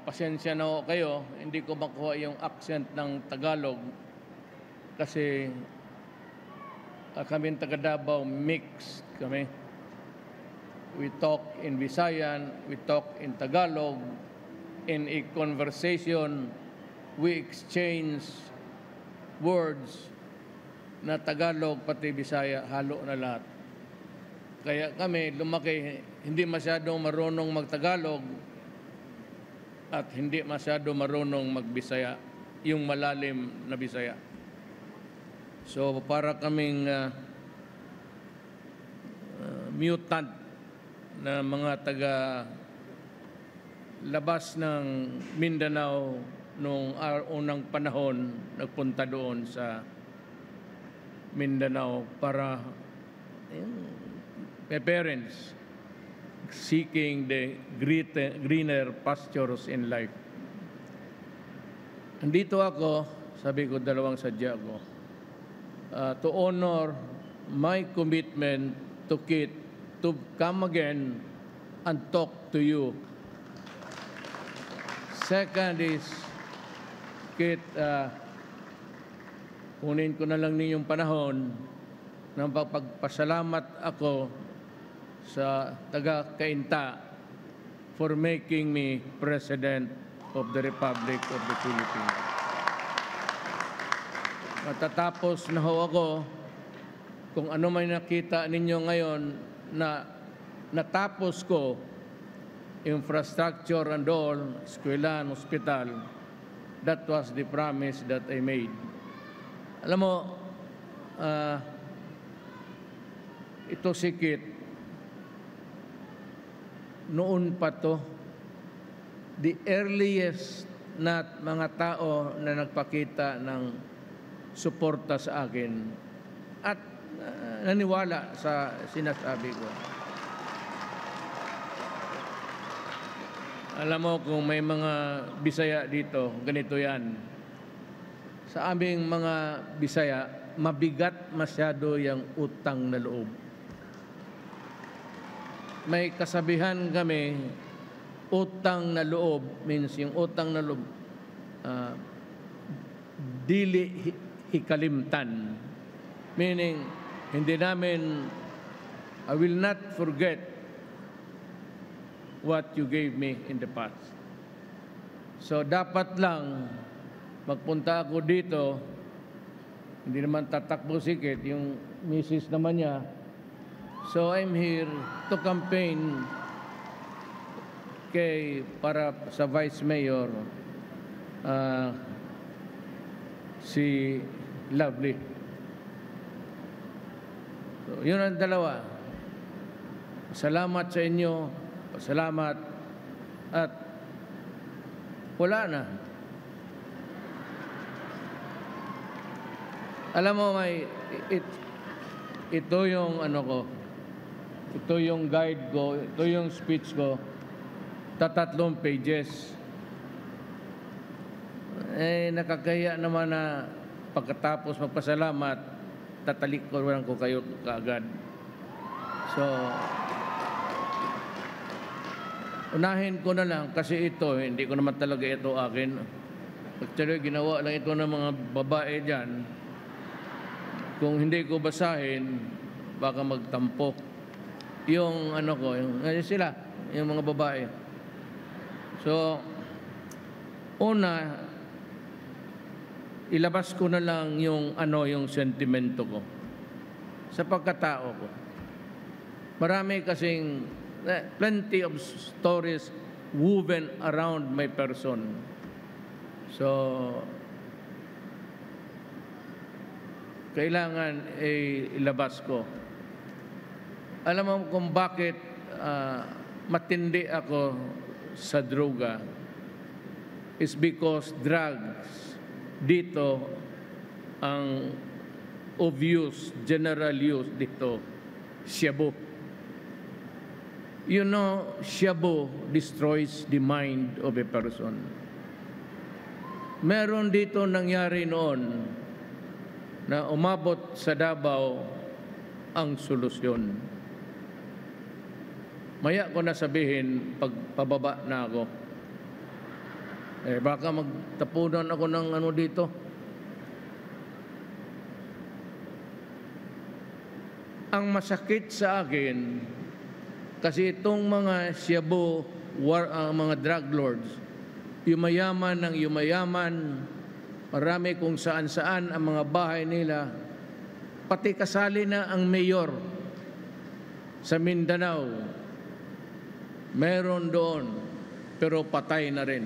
Pasensya na ho kayo, hindi ko makuha yung accent ng Tagalog kasi kaming taga Davao, mixed kami. We talk in Visayan, we talk in Tagalog. In a conversation, we exchange words na Tagalog pati Bisaya, halo na lahat. Kaya kami lumaki, hindi masyadong marunong magtagalog at hindi masyado marunong magbisaya, yung malalim na Bisaya. So para kaming mutant na mga taga labas ng Mindanao noong unang panahon nagpunta doon sa Mindanao para my parents seeking the greener pastures in life. Andito ako, sabi ko dalawang sadya ko, to honor my commitment to come again and talk to you. Second is, kunin ko na lang ninyong panahon ng pagpasalamat ako sa taga-Cainta for making me President of the Republic of the Philippines. Matatapos na ho ako, kung ano may nakita ninyo ngayon na natapos ko, infrastructure and all, eskwelahan, hospital, that was the promise that I made. Alam mo, ito sikit, noon pa to, the earliest na mga tao na nagpakita ng suporta sa akin at naniwala sa sinasabi ko. Alam mo, kung may mga Bisaya dito, ganito yan. Sa aming mga Bisaya, mabigat masyado yung utang na loob. May kasabihan kami, utang na loob, means yung utang na loob, dili hikalimtan. Meaning, hindi namin, I will not forget what you gave me in the past. So, dapat lang, magpunta ako dito, hindi naman tatakbo sikit, yung misis naman niya. So, I'm here to campaign para sa Vice Mayor, si Lovely. So, yun ang dalawa. Salamat sa inyo. Salamat. At wala na. Alam mo, ito yung ano ko, ito yung guide ko, ito yung speech ko, 3 pages. Nakakaya naman na pagkatapos magpasalamat, tatalikuran ko kayo kaagad. So, unahin ko na lang kasi ito, hindi ko naman talaga ito akin. Actually, ginawa lang ito ng mga babae dyan. Kung hindi ko basahin, baka magtampo. Yung ano ko, sila, yung mga babae. So, una, ilabas ko na lang yung yung sentimento ko sa pagkatao ko. Marami kasing plenty of stories woven around my person. So, kailangan ilabas ko. Alam mo kung bakit matindi ako sa droga is because drugs dito ang of use, general use dito, shabu. You know, shabu destroys the mind of a person. Meron dito nangyari noon na umabot sa Davao ang solusyon. Maya ko na sabihin pag pababa na ako. Baka magtapunan ako ng ano dito. Ang masakit sa akin, kasi itong mga Shabu, mga drug lords, yumayaman ng yumayaman, marami kung saan-saan ang mga bahay nila, pati kasali na ang mayor sa Mindanao, meron doon, pero patay na rin.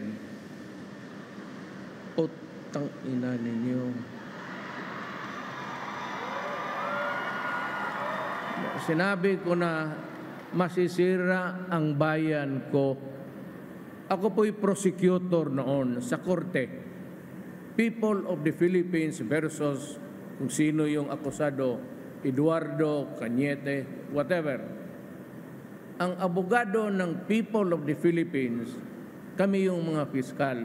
Putang ina ninyo. Sinabi ko na masisira ang bayan ko. Ako po'y prosecutor noon sa korte. People of the Philippines versus kung sino yung akusado, Eduardo, Cañete, whatever. Ang abogado ng People of the Philippines, kami yung mga piskal.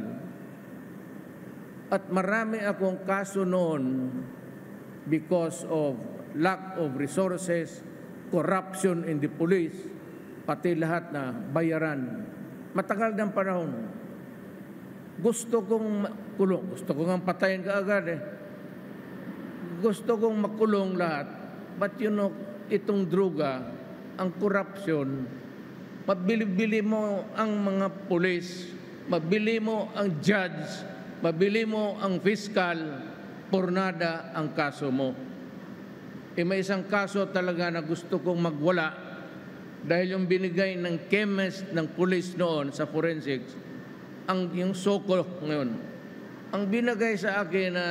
At marami akong kaso noon because of lack of resources, corruption in the police, pati lahat na bayaran. Matagal ng panahon. Gusto kong makulong. Gusto kong ang patayin kaagad Gusto kong makulong lahat. But you know, itong droga, ang corruption, mabili-bili mo ang mga pulis, mabili mo ang judge, mabili mo ang fiscal, pornada ang kaso mo. May isang kaso talaga na gusto kong magwala dahil yung binigay ng chemist ng pulis noon sa forensics, yung soko ngayon, ang binigay sa akin na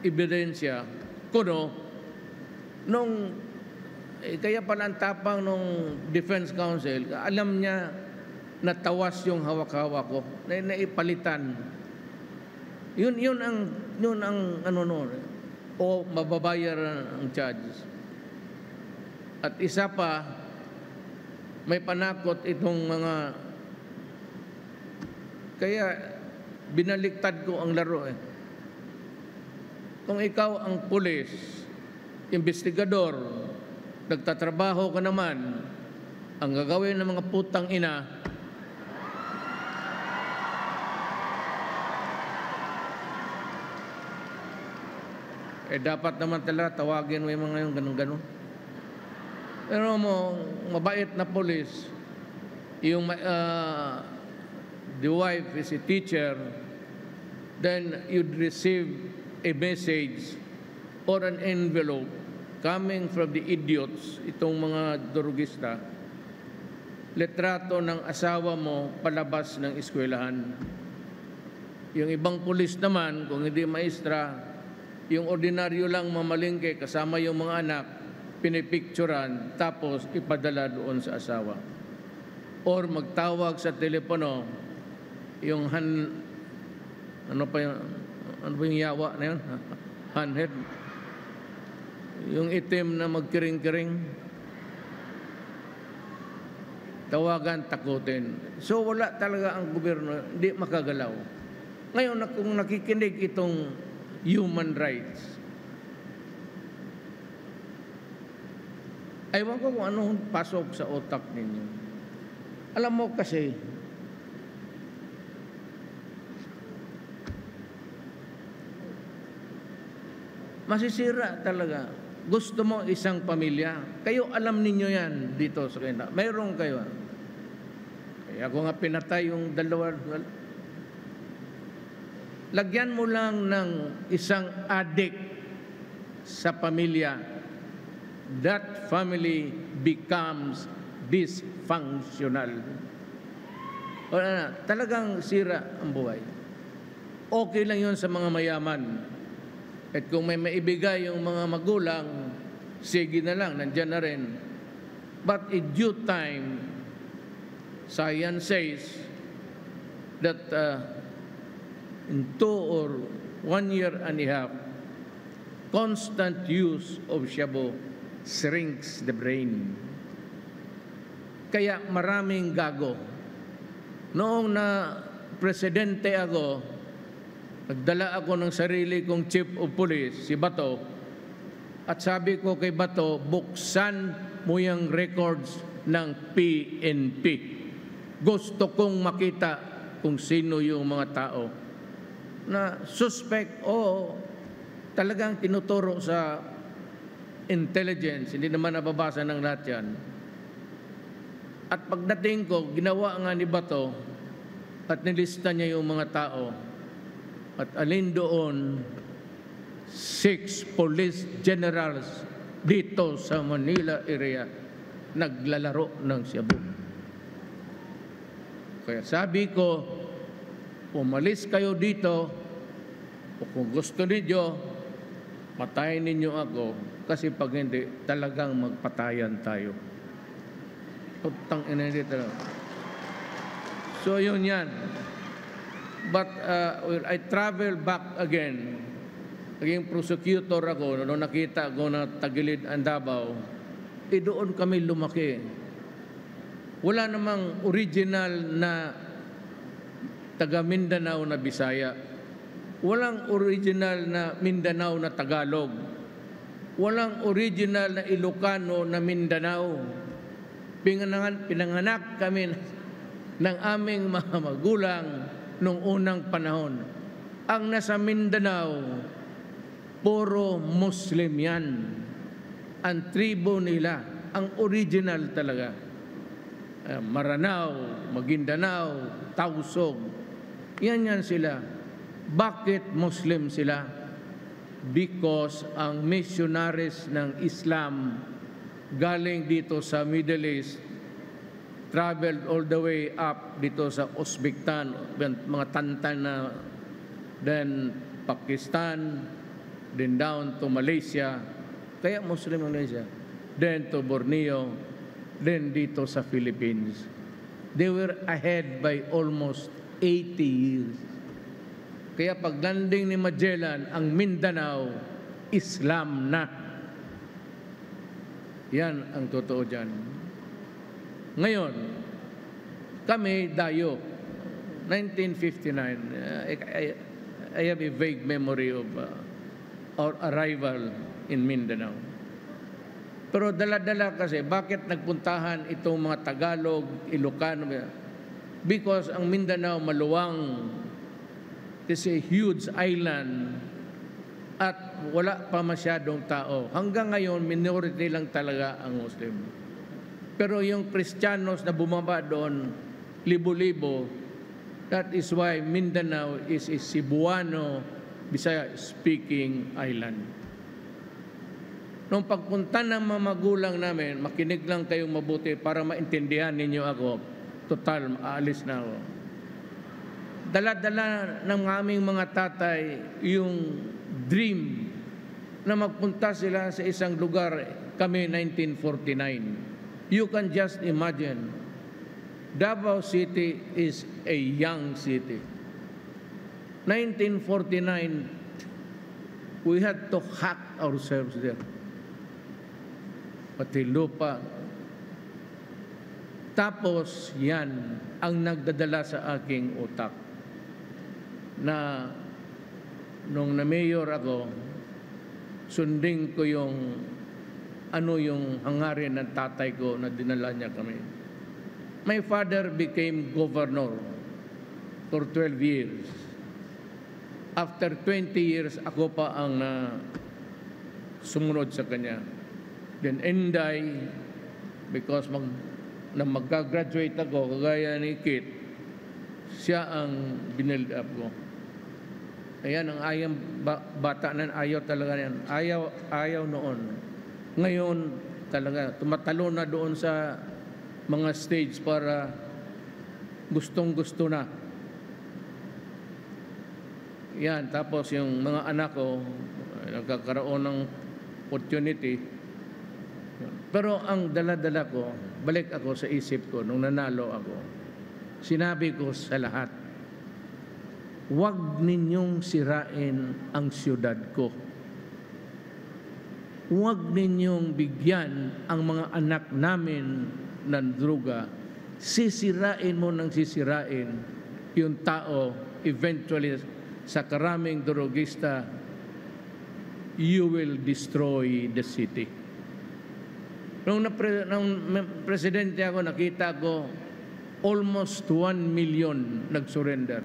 ebidensya, kuno, kaya pala ang tapang nung defense counsel, alam niya na tawas yung hawak-hawak ko, na naipalitan. Yun ang ano noon, o mababayaran ang charges. At isa pa, may panakot itong mga, kaya binaliktad ko ang laro Kung ikaw ang pulis, investigador, nagtatrabaho ka naman, ang gagawin ng mga putang ina, dapat naman talaga tawagin mo yung mga yung ganun-ganun. Pero mabait na police, yung the wife is a teacher, then you'd receive a message or an envelope coming from the idiots, itong mga durugista, letrato ng asawa mo palabas ng eskwelahan. Yung ibang pulis naman, kung hindi maestra, yung ordinaryo lang mamalingke kasama yung mga anak, pinipicturan, tapos ipadala doon sa asawa. Or magtawag sa telepono, yung ano ba yung yawa na yun? Handhead. Yung itim na magkiring-kiring. Tawagan, takutin. So wala talaga ang gobyerno, hindi makagalaw. Ngayon, kung nakikinig itong human rights, aywan ko kung anong pasok sa otak ninyo. Alam mo kasi, masisira talaga. Gusto mo isang pamilya. Kayo alam ninyo yan dito sa kanya. Mayroon kayo. Kaya ako nga pinatay yung dalawa. Lagyan mo lang ng isang addict sa pamilya. That family becomes dysfunctional. Talagang sira ang buhay. Okay lang yun sa mga mayaman. At kung may maibigay yung mga magulang, sige na lang, nandyan na rin. But in due time, science says that in 2 or 1 year and a half, constant use of shabu shrinks the brain. Kaya maraming gago. Noong na presidente ako, nagdala ako ng sarili kong chief of police, si Bato, at sabi ko kay Bato, buksan mo yung records ng PNP. Gusto kong makita kung sino yung mga tao na suspect o talagang tinuturo sa intelligence, hindi naman nababasa ng lahat yan. At pagdating ko, ginawa nga ni Bato at nilista niya yung mga tao. At alin doon, 6 police generals dito sa Manila area naglalaro ng Shabu. Kaya sabi ko, umalis kayo dito o kung gusto ninyo, patayin ninyo ako kasi pag hindi, talagang magpatayan tayo. Utang ina dito. So yun yan. But when I travel back again, naging prosecutor ako, noong nakita ko na tagilid ang Davao, doon kami lumaki. Wala namang original na taga Mindanao na Bisaya. Walang original na Mindanao na Tagalog. Walang original na Ilocano na Mindanao. Pinanganak kami ng aming mga magulang noong unang panahon. Ang nasa Mindanao, puro Muslim yan. Ang tribo nila, ang original talaga. Maranao, Maguindanao, Tausog. Yan sila. Bakit Muslim sila? Because ang missionaries ng Islam galing dito sa Middle East, traveled all the way up dito sa Uzbekistan, mga Tantan na, then Pakistan, then down to Malaysia, kaya Muslim Malaysia, then to Borneo, then dito sa Philippines. They were ahead by almost 80 years. Kaya pag landing ni Magellan, ang Mindanao, Islam na. Yan ang totoo dyan. Ngayon, kami, Dayo, 1959, I have a vague memory of our arrival in Mindanao. Pero dala-dala kasi, bakit nagpuntahan itong mga Tagalog, Ilocano? Because ang Mindanao maluwang, it's a huge island, at wala pa masyadong tao. Hanggang ngayon, minority lang talaga ang Muslim. Pero yung Kristiyanos na bumaba doon, libo-libo, that is why Mindanao is a Cebuano, Bisaya-speaking island. Nung pagpunta ng mga magulang namin, makinig lang kayong mabuti para maintindihan ninyo ako. Total, aalis na ako. Dala-dala ng aming mga tatay yung dream na magpunta sila sa isang lugar, kami 1949. You can just imagine, Davao City is a young city. 1949, we had to hack ourselves there. Pati lupa. Tapos yan ang nagdadala sa aking utak na nung na-mayor ako, sundin ko yung yung hangarin ng tatay ko na dinala niya kami. My father became governor for 12 years. After 20 years, ako pa ang sumunod sa kanya. Then Inday, because magka-graduate ako, kagaya ni Kit, siya ang binild up ko. Ayan, ang bata na ayaw talaga yan. Ayaw noon. Ngayon, talaga, tumatalo na doon sa mga stage para gustong-gusto na. Yan, tapos yung mga anak ko, nagkakaroon ng opportunity. Pero ang dala-dala ko, balik ako sa isip ko nung nanalo ako. Sinabi ko sa lahat, huwag ninyong sirain ang siyudad ko. Huwag ninyong bigyan ang mga anak namin ng droga. Sisirain mo ng sisirain yung tao, eventually sa karaming drogista, you will destroy the city. Nung presidente ako, nakita ko almost 1 million nag-surrender.